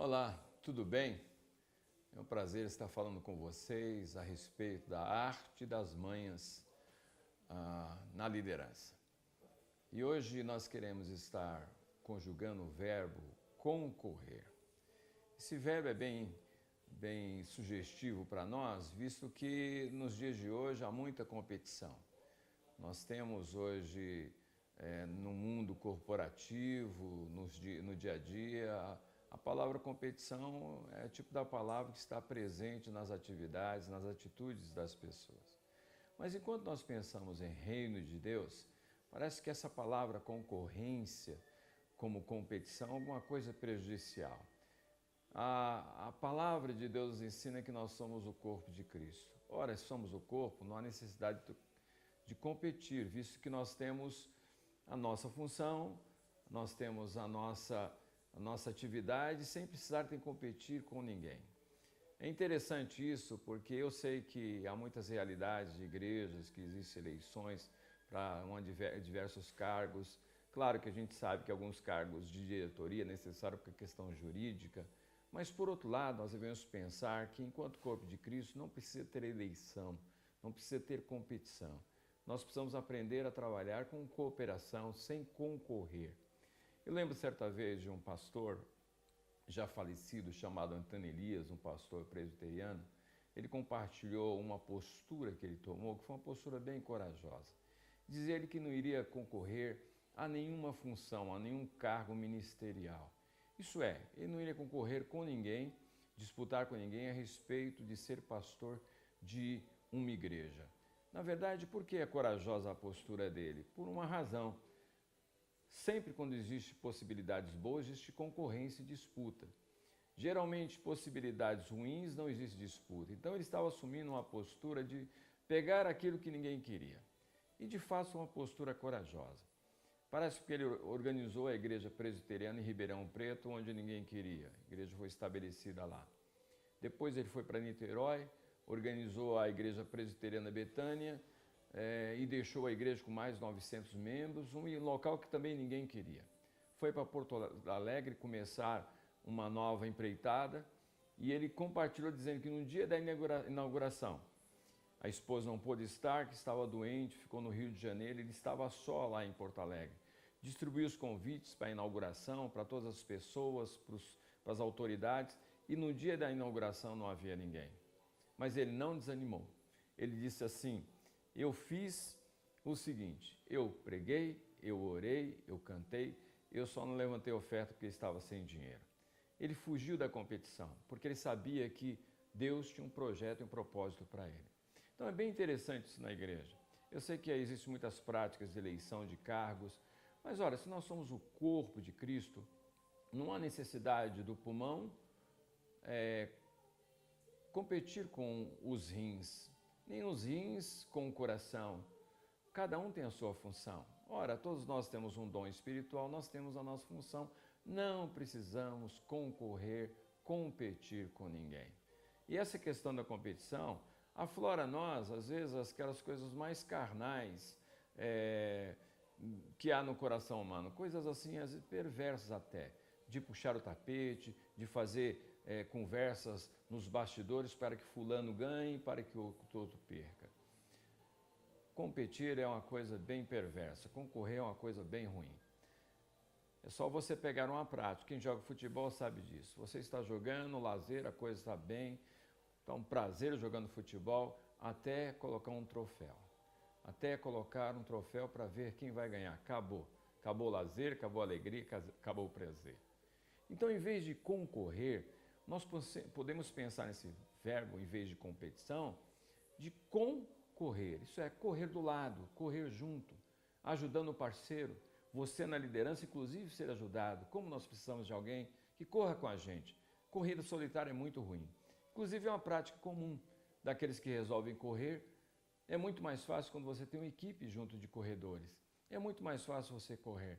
Olá, tudo bem? É um prazer estar falando com vocês a respeito da arte das manhas na liderança. E hoje nós queremos estar conjugando o verbo concorrer. Esse verbo é bem sugestivo para nós, visto que nos dias de hoje há muita competição. Nós temos hoje, no mundo corporativo, no dia a dia, a palavra competição é o tipo da palavra que está presente nas atividades, nas atitudes das pessoas. Mas enquanto nós pensamos em reino de Deus, parece que essa palavra concorrência como competição é alguma coisa prejudicial. A palavra de Deus ensina que nós somos o corpo de Cristo. Ora, se somos o corpo, não há necessidade de competir, visto que nós temos a nossa função, nós temos a nossa atividade sem precisar de competir com ninguém. É interessante isso porque eu sei que há muitas realidades de igrejas que existem eleições para diversos cargos. Claro que a gente sabe que alguns cargos de diretoria é necessário por questão jurídica, mas por outro lado nós devemos pensar que enquanto corpo de Cristo não precisa ter eleição, não precisa ter competição. Nós precisamos aprender a trabalhar com cooperação, sem concorrer. Eu lembro certa vez de um pastor já falecido chamado Antônio Elias, um pastor presbiteriano. Ele compartilhou uma postura que ele tomou, que foi uma postura bem corajosa. Dizia ele que não iria concorrer a nenhuma função, a nenhum cargo ministerial. Isso é, ele não iria concorrer com ninguém, disputar com ninguém a respeito de ser pastor de uma igreja. Na verdade, por que é corajosa a postura dele? Por uma razão. Sempre quando existe possibilidades boas, existe concorrência e disputa. Geralmente, possibilidades ruins, não existe disputa. Então, ele estava assumindo uma postura de pegar aquilo que ninguém queria. E, de fato, uma postura corajosa. Parece que ele organizou a igreja presbiteriana em Ribeirão Preto, onde ninguém queria. A igreja foi estabelecida lá. Depois ele foi para Niterói, organizou a igreja presbiteriana Betânia, e deixou a igreja com mais de 900 membros, um local que também ninguém queria. Foi para Porto Alegre começar uma nova empreitada e ele compartilhou dizendo que no dia da inauguração, a esposa não pôde estar, que estava doente, ficou no Rio de Janeiro, ele estava só lá em Porto Alegre. Distribuiu os convites para a inauguração, para todas as pessoas, para as autoridades, e no dia da inauguração não havia ninguém. Mas ele não desanimou. Ele disse assim: eu fiz o seguinte, eu preguei, eu orei, eu cantei, eu só não levantei oferta porque estava sem dinheiro. Ele fugiu da competição, porque ele sabia que Deus tinha um projeto e um propósito para ele. Então é bem interessante isso na igreja. Eu sei que existem muitas práticas de eleição de cargos, mas olha, se nós somos o corpo de Cristo, não há necessidade do pulmão competir com os rins, nem os rins com o coração. Cada um tem a sua função. Ora, todos nós temos um dom espiritual, nós temos a nossa função. Não precisamos concorrer, competir com ninguém. E essa questão da competição aflora a nós, às vezes, aquelas coisas mais carnais que há no coração humano. Coisas assim, às vezes, perversas até. De puxar o tapete, de fazer conversas nos bastidores para que fulano ganhe, para que o outro perca. Competir é uma coisa bem perversa, concorrer é uma coisa bem ruim. É só você pegar uma prática, quem joga futebol sabe disso. Você está jogando, lazer, a coisa está bem, está um prazer jogando futebol, até colocar um troféu. Até colocar um troféu para ver quem vai ganhar. Acabou. Acabou o lazer, acabou a alegria, acabou o prazer. Então, em vez de concorrer, nós podemos pensar nesse verbo, em vez de competição, de concorrer. Isso é, correr do lado, correr junto, ajudando o parceiro. Você na liderança, inclusive, ser ajudado. Como nós precisamos de alguém que corra com a gente. Corrida solitária é muito ruim. Inclusive, é uma prática comum daqueles que resolvem correr. É muito mais fácil quando você tem uma equipe junto de corredores. É muito mais fácil você correr.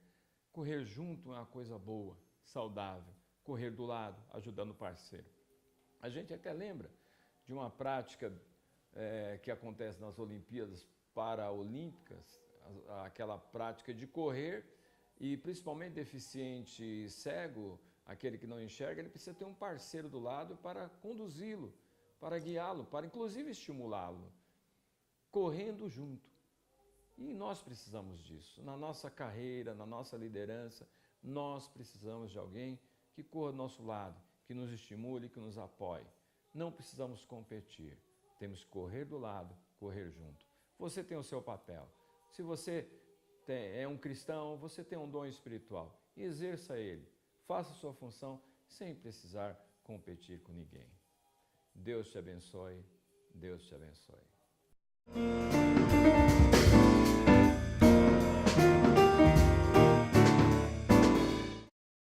Correr junto é uma coisa boa, saudável. Correr do lado, ajudando o parceiro. A gente até lembra de uma prática que acontece nas Olimpíadas Paraolímpicas, aquela prática de correr e principalmente deficiente cego Aquele que não enxerga, ele precisa ter um parceiro do lado para conduzi-lo, para guiá-lo, para inclusive estimulá-lo, correndo junto. E nós precisamos disso. Na nossa carreira, na nossa liderança, nós precisamos de alguém que corra ao nosso lado, que nos estimule, que nos apoie. Não precisamos competir. Temos que correr do lado, correr junto. Você tem o seu papel. Se você é um cristão, você tem um dom espiritual. Exerça ele. Faça a sua função sem precisar competir com ninguém. Deus te abençoe. Deus te abençoe.